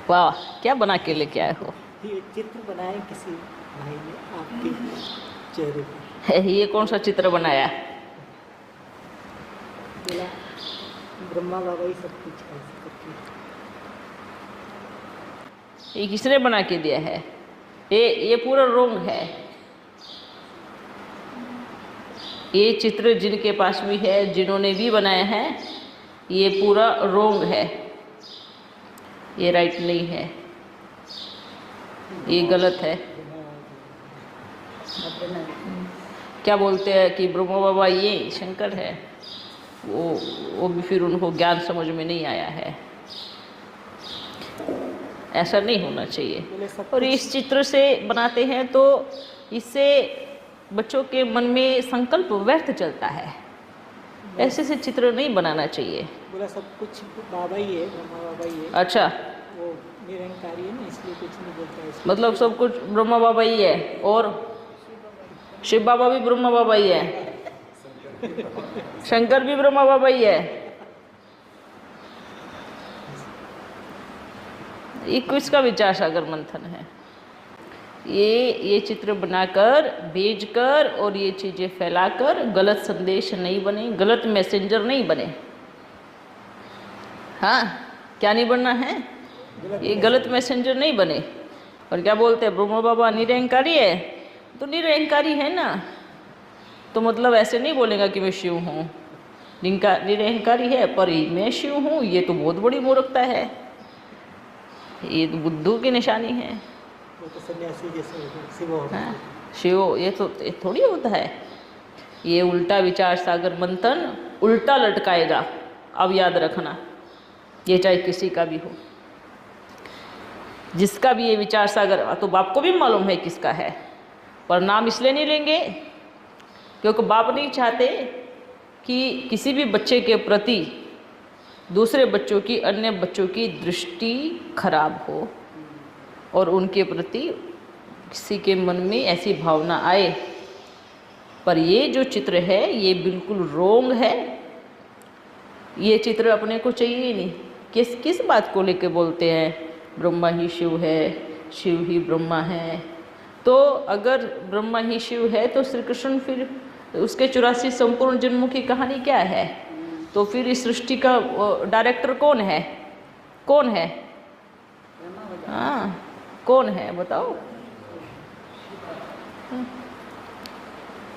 वाह, क्या बना के लेके आए हो? ये चित्र बनाए किसी भाई ने आपके चेहरे पर। ये कौन सा चित्र बनाया? बोला ब्रह्मा बाबा ही सब कुछ है करके। ये किसने बना के दिया है? ये पूरा रोंग है। ये चित्र जिनके पास भी है, जिन्होंने भी बनाया है, ये पूरा रोंग है। ये राइट नहीं है, ये गलत है। क्या बोलते हैं कि ब्रह्मा बाबा ये शंकर है, वो भी फिर उनको ज्ञान समझ में नहीं आया है। ऐसा नहीं होना चाहिए। और इस चित्र से बनाते हैं तो इससे बच्चों के मन में संकल्प व्यर्थ चलता है। ऐसे से चित्र नहीं बनाना चाहिए। बोला सब कुछ बाबा ही है, ब्रह्मा बाबा ही है। अच्छा, वो निरंकारी है ना, इसलिए कुछ नहीं बोलता है। मतलब सब कुछ ब्रह्मा बाबा ही है और शिव बाबा भी ब्रह्मा बाबा ही है, शंकर भी ब्रह्मा बाबा ही है। ये किसका विचार सागर मंथन है? ये चित्र बनाकर भेजकर और ये चीज़ें फैलाकर गलत संदेश नहीं बने, गलत मैसेंजर नहीं बने। हाँ, क्या नहीं बनना है? ये गलत मैसेंजर नहीं बने। और क्या बोलते हैं, ब्रह्मा बाबा निरंकारी है, तो निरंकारी है ना, तो मतलब ऐसे नहीं बोलेगा कि मैं शिव हूँ। निरंकारी है पर मैं शिव हूँ, ये तो बहुत बड़ी मूर्खता है। ये तो बुद्धू की निशानी है। वो तो सन्यासी जैसे शिव होगा। हाँ, शिव ये थोड़ी होता है। ये उल्टा विचार सागर मंथन उल्टा लटकाएगा। अब याद रखना, ये चाहे किसी का भी हो, जिसका भी ये विचार सागर, तो बाप को भी मालूम है किसका है, पर नाम इसलिए नहीं लेंगे क्योंकि बाप नहीं चाहते कि किसी भी बच्चे के प्रति दूसरे बच्चों की, अन्य बच्चों की दृष्टि खराब हो और उनके प्रति किसी के मन में ऐसी भावना आए। पर ये जो चित्र है ये बिल्कुल रोंग है। ये चित्र अपने को चाहिए ही नहीं। किस बात को लेकर बोलते हैं ब्रह्मा ही शिव है, शिव ही ब्रह्मा है? तो अगर ब्रह्मा ही शिव है तो श्री कृष्ण फिर उसके 84 संपूर्ण जन्मों की कहानी क्या है? तो फिर इस सृष्टि का डायरेक्टर कौन है? कौन है? हाँ, कौन है बताओ?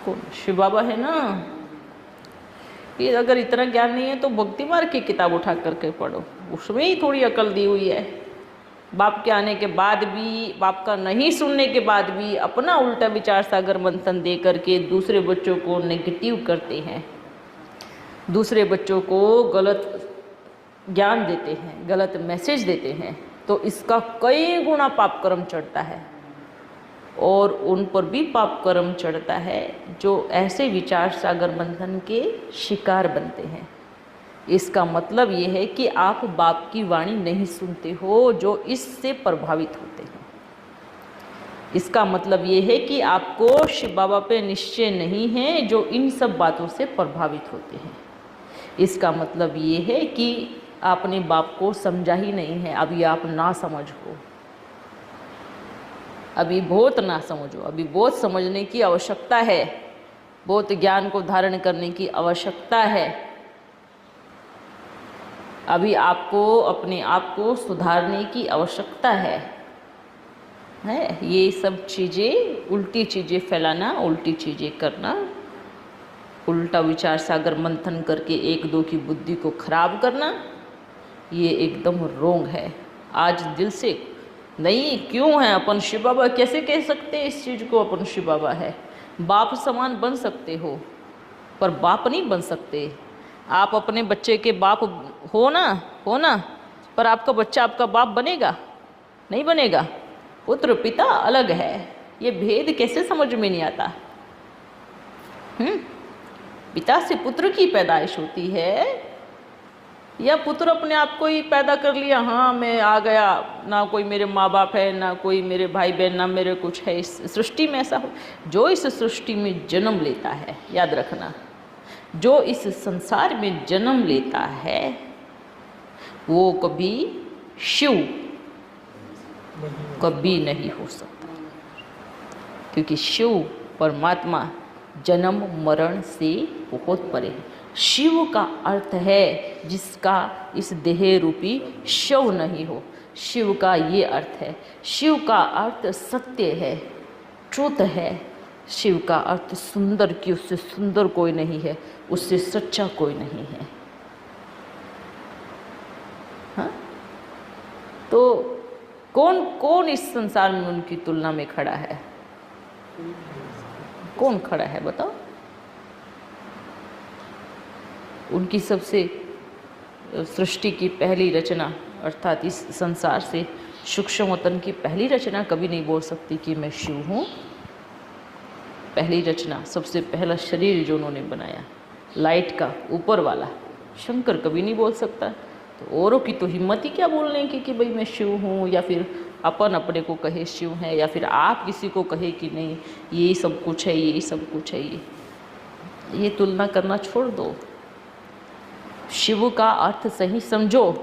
कौन? शिव बाबा है ना। ये अगर इतना ज्ञान नहीं है तो भक्ति मार्ग की किताब उठा करके पढ़ो, उसमें ही थोड़ी अकल दी हुई है। बाप के आने के बाद भी, बाप का नहीं सुनने के बाद भी अपना उल्टा विचार सागर मंथन दे करके दूसरे बच्चों को नेगेटिव करते हैं, दूसरे बच्चों को गलत ज्ञान देते हैं, गलत मैसेज देते हैं। तो इसका कई गुना पाप कर्म चढ़ता है और उन पर भी पाप कर्म चढ़ता है जो ऐसे विचार सागर मंथन के शिकार बनते हैं। इसका मतलब ये है कि आप बाप की वाणी नहीं सुनते हो, जो इससे प्रभावित होते हैं। इसका मतलब ये है कि आपको शिव बाबा पे निश्चय नहीं है, जो इन सब बातों से प्रभावित होते हैं। इसका मतलब ये है कि आपने बाप को समझा ही नहीं है। अभी आप ना समझ हो, अभी बहुत ना समझो, अभी बहुत समझने की आवश्यकता है, बहुत ज्ञान को धारण करने की आवश्यकता है। अभी आपको अपने आप को सुधारने की आवश्यकता है। ये सब चीज़ें, उल्टी चीज़ें फैलाना, उल्टी चीज़ें करना, उल्टा विचार सागर मंथन करके एक दो की बुद्धि को खराब करना, ये एकदम रोंग है। आज दिल से नहीं, क्यों है अपन शिव बाबा, कैसे कह सकते हैं इस चीज़ को अपन शिव बाबा है? बाप समान बन सकते हो पर बाप नहीं बन सकते। आप अपने बच्चे के बाप हो ना, पर आपका बच्चा आपका बाप बनेगा? नहीं बनेगा। पुत्र पिता अलग है, ये भेद कैसे समझ में नहीं आता? पिता से पुत्र की पैदाइश होती है या पुत्र अपने आप को ही पैदा कर लिया? हाँ, मैं आ गया, ना कोई मेरे माँ बाप है, ना कोई मेरे भाई बहन, ना मेरे कुछ है। इस सृष्टि में ऐसा हो, जो इस सृष्टि में जन्म लेता है, याद रखना, जो इस संसार में जन्म लेता है वो कभी शिव कभी नहीं हो सकता, क्योंकि शिव परमात्मा जन्म मरण से बहुत परे है। शिव का अर्थ है जिसका इस देह रूपी शव नहीं हो। शिव का ये अर्थ है। शिव का अर्थ सत्य है, ट्रुथ है। शिव का अर्थ सुंदर की उससे सुंदर कोई नहीं है, उससे सच्चा कोई नहीं है। हाँ? तो कौन कौन इस संसार में उनकी तुलना में खड़ा है? कौन खड़ा है बताओ? उनकी सबसे सृष्टि की पहली रचना अर्थात इस संसार से सूक्ष्म वतन की पहली रचना कभी नहीं बोल सकती कि मैं शिव हूँ। पहली रचना, सबसे पहला शरीर जो उन्होंने बनाया लाइट का ऊपर वाला, शंकर कभी नहीं बोल सकता। तो औरों की तो हिम्मत ही क्या बोलने की कि भाई मैं शिव हूँ, या फिर अपन अपने को कहे शिव है, या फिर आप किसी को कहे कि नहीं ये सब कुछ है, ये सब कुछ है। ये तुलना करना छोड़ दो। शिव का अर्थ सही समझो।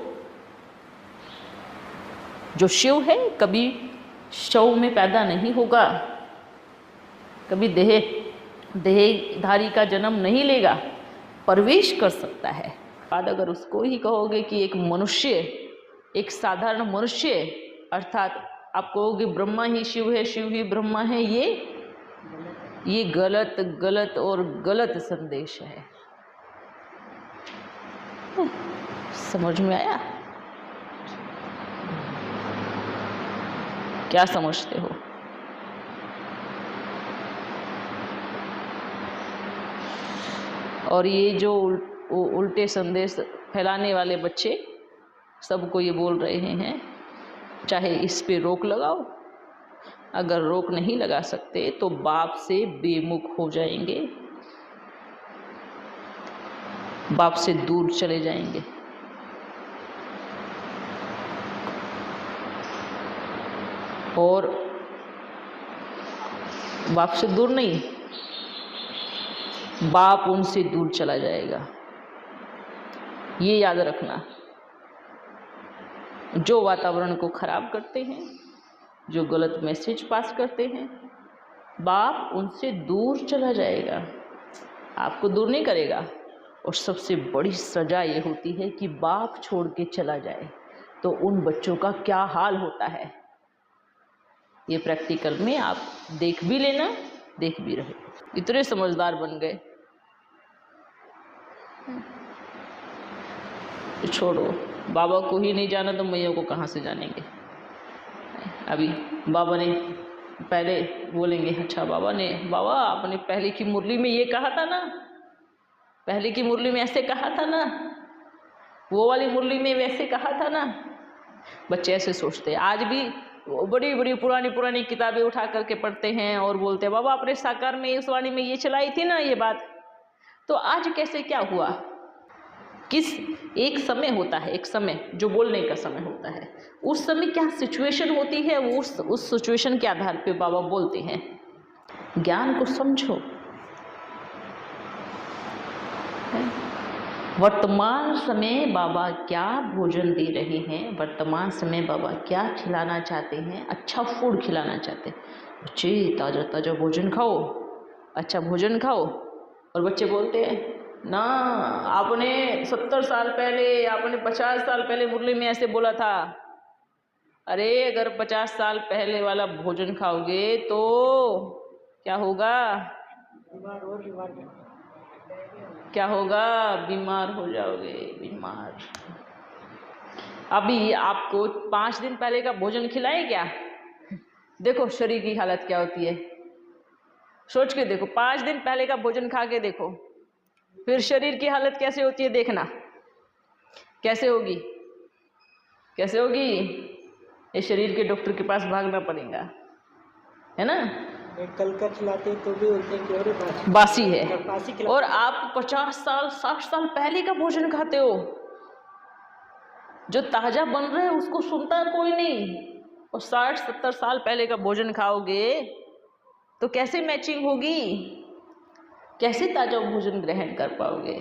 जो शिव है कभी शव में पैदा नहीं होगा, कभी देहधारी का जन्म नहीं लेगा, प्रवेश कर सकता है। बाद अगर उसको ही कहोगे कि एक मनुष्य, एक साधारण मनुष्य, अर्थात आप कहोगे ब्रह्मा ही शिव है, शिव ही ब्रह्मा है, ये गलत गलत और गलत संदेश है। समझ में आया? क्या समझते हो? और ये जो उल्टे संदेश फैलाने वाले बच्चे सबको ये बोल रहे हैं, चाहे इस पे रोक लगाओ, अगर रोक नहीं लगा सकते तो बाप से बेमुख हो जाएंगे, बाप से दूर चले जाएंगे। और बाप से दूर नहीं, बाप उनसे दूर चला जाएगा। ये याद रखना। जो वातावरण को खराब करते हैं, जो गलत मैसेज पास करते हैं, बाप उनसे दूर चला जाएगा, आपको दूर नहीं करेगा। और सबसे बड़ी सजा ये होती है कि बाप छोड़ के चला जाए तो उन बच्चों का क्या हाल होता है। ये प्रैक्टिकल में आप देख भी लेना, देख भी रहे। इतने समझदार बन गए। तो छोड़ो, बाबा को ही नहीं जाना तो मैया को कहाँ से जानेंगे। अभी बाबा ने पहले बोलेंगे, अच्छा बाबा आपने पहले की मुरली में ये कहा था ना, पहले की मुरली में ऐसे कहा था ना, वो वाली मुरली में वैसे कहा था ना। बच्चे ऐसे सोचते हैं। आज भी बड़ी बड़ी पुरानी किताबें उठा करके पढ़ते हैं और बोलते हैं बाबा अपने साकार में इस वाणी में ये चलाई थी ना ये बात, तो आज कैसे क्या हुआ। किस एक समय होता है, एक समय जो बोलने का समय होता है, उस समय क्या सिचुएशन होती है, वो उस सिचुएशन के आधार पे बाबा बोलते हैं। ज्ञान को समझो। वर्तमान समय बाबा क्या भोजन दे रहे हैं, वर्तमान समय बाबा क्या खिलाना चाहते हैं, अच्छा फूड खिलाना चाहते हैं। बच्चे ताज़ा ताज़ा भोजन खाओ, अच्छा भोजन खाओ। और बच्चे बोलते हैं ना आपने 70 साल पहले, आपने 50 साल पहले मुरली में ऐसे बोला था। अरे अगर 50 साल पहले वाला भोजन खाओगे तो क्या होगा, क्या होगा, बीमार हो जाओगे, बीमार। अभी आपको 5 दिन पहले का भोजन खिलाएं क्या, देखो शरीर की हालत क्या होती है। सोच के देखो, 5 दिन पहले का भोजन खा के देखो, फिर शरीर की हालत कैसे होती है देखना। कैसे होगी, कैसे होगी। ये शरीर के डॉक्टर के पास भागना पड़ेगा, है ना। कल का खिलाते तो भी बोलते हैं कि अरे बासी है। और आप 50 साल 60 साल पहले का भोजन खाते हो, जो ताज़ा बन रहा है उसको सुनता कोई नहीं। और 60-70 साल पहले का भोजन खाओगे तो कैसे मैचिंग होगी, कैसे ताज़ा भोजन ग्रहण कर पाओगे।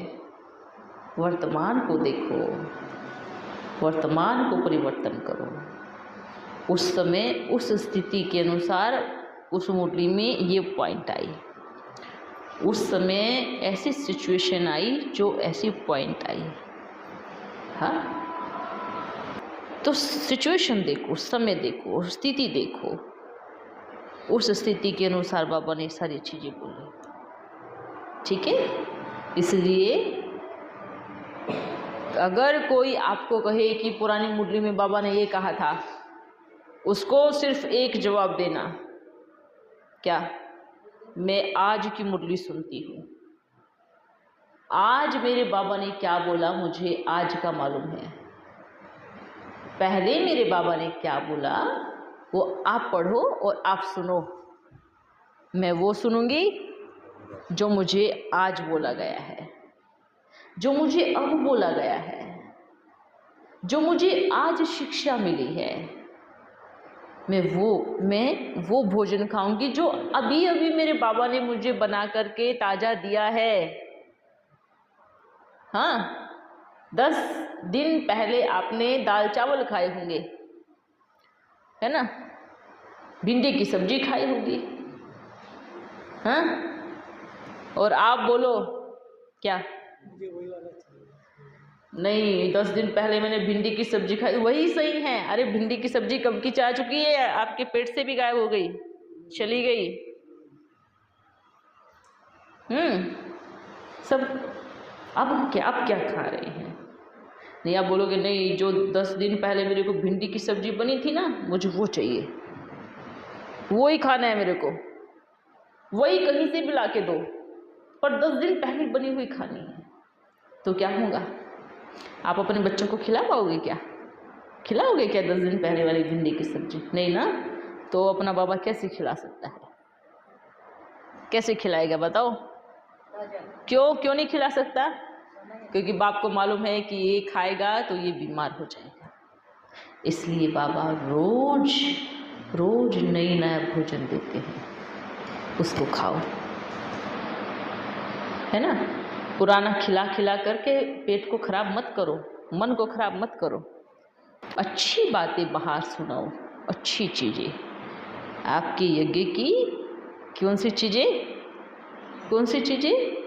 वर्तमान को देखो, वर्तमान को परिवर्तन करो। उस समय उस स्थिति के अनुसार उस मुरली में ये पॉइंट आई, उस समय ऐसी सिचुएशन आई जो ऐसी पॉइंट आई। हाँ, तो सिचुएशन देखो, समय देखो, स्थिति देखो, उस स्थिति के अनुसार बाबा ने सारी चीज़ें बोली। ठीक है, इसलिए अगर कोई आपको कहे कि पुरानी मुरली में बाबा ने ये कहा था, उसको सिर्फ एक जवाब देना, क्या? मैं आज की मुरली सुनती हूँ, आज मेरे बाबा ने क्या बोला मुझे आज का मालूम है। पहले मेरे बाबा ने क्या बोला वो आप पढ़ो और आप सुनो, मैं वो सुनूंगी जो मुझे आज बोला गया है, जो मुझे अब बोला गया है, जो मुझे आज शिक्षा मिली है। मैं वो भोजन खाऊंगी जो अभी अभी मेरे बाबा ने मुझे बना करके ताज़ा दिया है। हाँ, 10 दिन पहले आपने दाल चावल खाए होंगे, है ना, भिंडी की सब्जी खाई होगी। हाँ, और आप बोलो क्या? मुझे वही वाला चाहिए। नहीं, 10 दिन पहले मैंने भिंडी की सब्जी खाई, वही सही है। अरे भिंडी की सब्जी कब की जा चुकी है, आपके पेट से भी गायब हो गई, चली गई। सब अब क्या खा रहे हैं? नहीं, आप बोलोगे नहीं, जो 10 दिन पहले मेरे को भिंडी की सब्जी बनी थी ना, मुझे वो चाहिए, वही खाना है मेरे को, वही कहीं से भी ला के दो, पर 10 दिन पहले बनी हुई खानी है। तो क्या होगा? आप अपने बच्चों को खिला पाओगे क्या? खिलाओगे क्या 10 दिन पहले वाली भिंडी की सब्जी? नहीं ना। तो अपना बाबा कैसे खिला सकता है? कैसे खिलाएगा बताओ? क्यों नहीं खिला सकता? क्योंकि बाप को मालूम है कि ये खाएगा तो ये बीमार हो जाएगा। इसलिए बाबा रोज नया भोजन देते हैं, उसको खाओ, है ना। पुराना खिला करके पेट को खराब मत करो, मन को खराब मत करो। अच्छी बातें बाहर सुनाओ, अच्छी चीज़ें आपके यज्ञ की। कौन सी चीज़ें?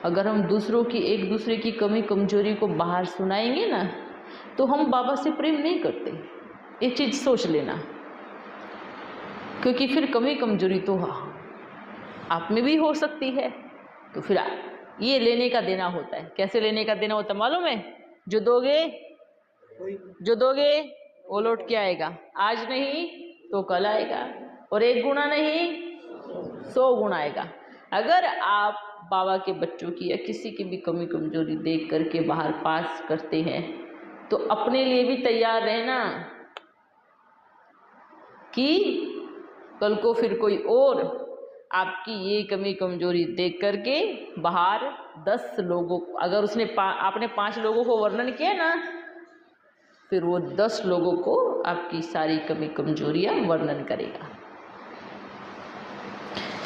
अगर हम एक दूसरे की कमी कमजोरी को बाहर सुनाएंगे ना, तो हम बाबा से प्रेम नहीं करते। ये चीज़ सोच लेना, क्योंकि फिर कमी कमजोरी तो आप में भी हो सकती है। तो फिर ये लेने का देना होता है। कैसे लेने का देना होता है मालूम है? जो दोगे वो लौट के आएगा, आज नहीं तो कल आएगा, और 1 गुना नहीं 100 गुना आएगा। अगर आप बाबा के बच्चों की या किसी की भी कमी कमजोरी देख करके बाहर पास करते हैं, तो अपने लिए भी तैयार रहना कि कल को फिर कोई और आपकी ये कमी कमजोरी देख करके बाहर 10 लोगों, अगर आपने 5 लोगों को वर्णन किया ना, फिर वो 10 लोगों को आपकी सारी कमी कमजोरियां वर्णन करेगा।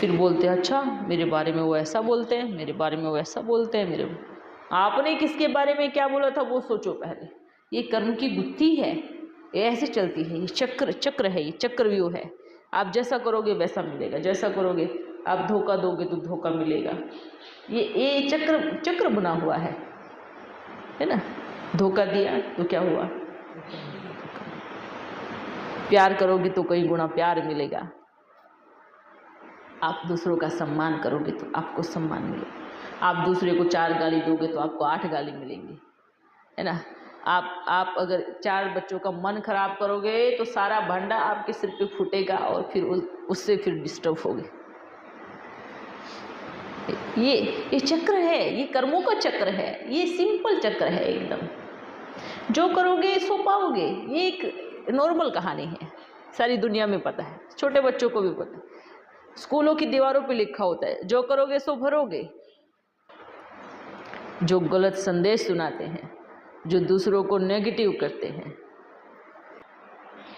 फिर बोलते हैं अच्छा मेरे बारे में वो ऐसा बोलते हैं, मेरे बारे में वो ऐसा बोलते हैं, आपने किसके बारे में क्या बोला था वो सोचो पहले। ये कर्म की गुत्थी है, ये ऐसे चलती है, ये चक्र है, ये चक्रव्यूह है। आप जैसा करोगे वैसा मिलेगा, जैसा करोगे, आप धोखा दोगे तो धोखा मिलेगा। ये चक्र बना हुआ है ना। धोखा दिया तो क्या हुआ? प्यार करोगे तो कई गुना प्यार मिलेगा। आप दूसरों का सम्मान करोगे तो आपको सम्मान मिलेगा। आप दूसरे को 4 गाली दोगे तो आपको 8 गाली मिलेंगी, है ना। आप अगर 4 बच्चों का मन खराब करोगे तो सारा भंडा आपके सिर पे फूटेगा और फिर उससे फिर डिस्टर्ब होगे। ये चक्र है, ये कर्मों का चक्र है, ये सिंपल चक्र है एकदम। जो करोगे सो पाओगे, ये एक नॉर्मल कहानी है, सारी दुनिया में पता है, छोटे बच्चों को भी पता है। स्कूलों की दीवारों पे लिखा होता है, जो करोगे सो भरोगे। जो गलत संदेश सुनाते हैं, जो दूसरों को नेगेटिव करते हैं,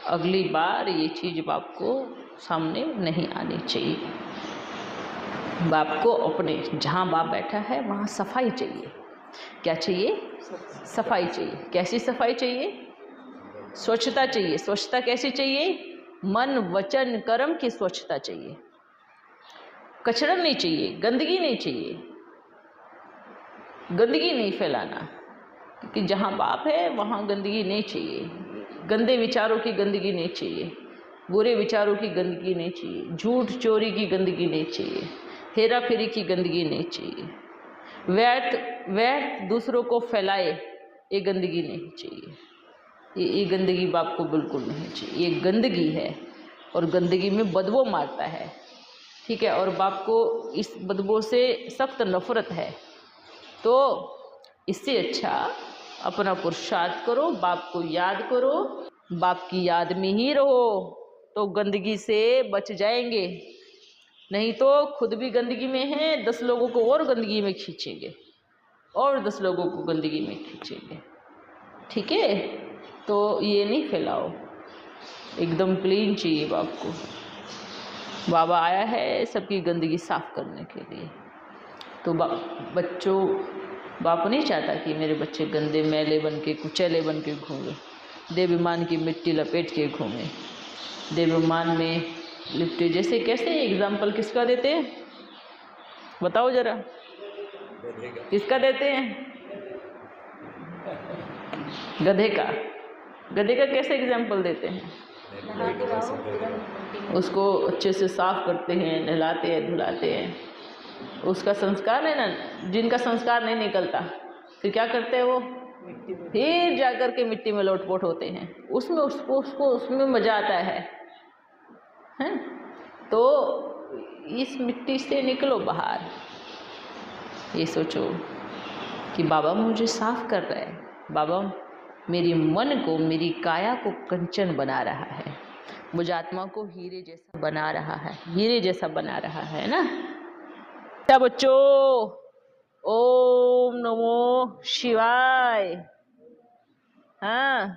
अगली बार ये चीज़ बाप को सामने नहीं आनी चाहिए। बाप को अपने जहाँ बाप बैठा है वहाँ सफाई चाहिए। क्या चाहिए? सफाई चाहिए। कैसी सफाई चाहिए? स्वच्छता चाहिए। स्वच्छता कैसी चाहिए? मन वचन कर्म की स्वच्छता चाहिए। कचरा नहीं चाहिए, गंदगी नहीं चाहिए, गंदगी नहीं फैलाना, क्योंकि जहाँ बाप है वहाँ गंदगी नहीं चाहिए। गंदे विचारों की गंदगी नहीं चाहिए, बुरे विचारों की गंदगी नहीं चाहिए, झूठ चोरी की गंदगी नहीं चाहिए, हेरा फेरी की गंदगी नहीं चाहिए, व्यर्थ व्यर्थ दूसरों को फैलाए, ये गंदगी नहीं चाहिए। ये गंदगी बाप को बिल्कुल नहीं चाहिए। ये गंदगी है और गंदगी में बदबू मारता है, ठीक है। और बाप को इस बदबू से सख्त नफरत है। तो इससे अच्छा अपना पुरुषार्थ करो, बाप को याद करो, बाप की याद में ही रहो, तो गंदगी से बच जाएंगे। नहीं तो खुद भी गंदगी में हैं, 10 लोगों को और गंदगी में खींचेंगे, और 10 लोगों को गंदगी में खींचेंगे, ठीक है। तो ये नहीं फैलाओ, एकदम क्लीन चाहिए बाप को। बाबा आया है सबकी गंदगी साफ करने के लिए। तो बच्चों, बाप नहीं चाहता कि मेरे बच्चे गंदे मैले बन के, कुचैले बन के घूमें, देवाभिमान की मिट्टी लपेट के घूमें, देवाभिमान में लिपटे। जैसे कैसे एग्जाम्पल किसका देते हैं बताओ जरा, किसका देते हैं? गधे का। गधे का कैसे एग्जाम्पल देते हैं? उसको अच्छे से साफ करते हैं, नहलाते हैं, धुलाते हैं। उसका संस्कार है ना, जिनका संस्कार नहीं निकलता फिर क्या करते हैं वो? फिर जाकर के मिट्टी में लोटपोट होते हैं। उसमें उसको उसमें मजा आता है, हैं? तो इस मिट्टी से निकलो बाहर। ये सोचो कि बाबा मुझे साफ कर रहा है, बाबा मेरी मन को, मेरी काया को कंचन बना रहा है, मुझ आत्मा को हीरे जैसा बना रहा है, हीरे जैसा बना रहा है ना। क्या बच्चों, ओम नमो शिवाय। हाँ।